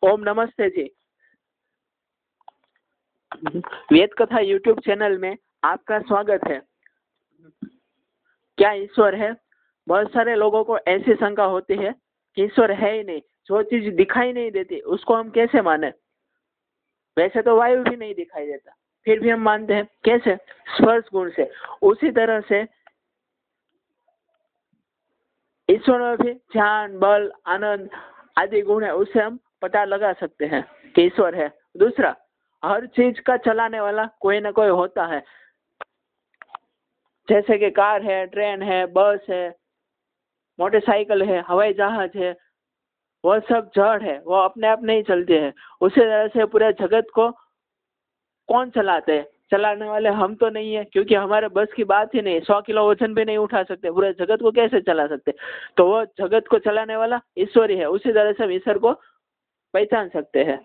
ओम नमस्ते जी। वेद कथा YouTube channel में आपका स्वागत है। क्या ईश्वर है? बहुत सारे लोगों को ऐसी शंका होती है कि ईश्वर है ही नहीं, जो चीज दिखाई नहीं देती उसको हम कैसे माने। वैसे तो वायु भी नहीं दिखाई देता, फिर भी हम मानते हैं। कैसे? स्पर्श गुण से। उसी तरह से ईश्वर में भी ज्ञान, बल, आनंद आदि गुण है, उससे हम पता लगा सकते हैं कि ईश्वर है। दूसरा, हर चीज का चलाने वाला कोई ना कोई होता है। जैसे कि कार है, ट्रेन है, बस है, मोटरसाइकिल है, हवाई जहाज है, वो सब जड़ है, वो अपने आप नहीं चलते हैं। उसी तरह से पूरे जगत को कौन चलाते हैं? चलाने वाले हम तो नहीं है, क्योंकि हमारे बस की बात ही नहीं। 100 किलो वजन भी नहीं उठा सकते, पूरे जगत को कैसे चला सकते? तो वो जगत को चलाने वाला ईश्वर ही है। उसी तरह से हम ईश्वर को पहचान सकते हैं।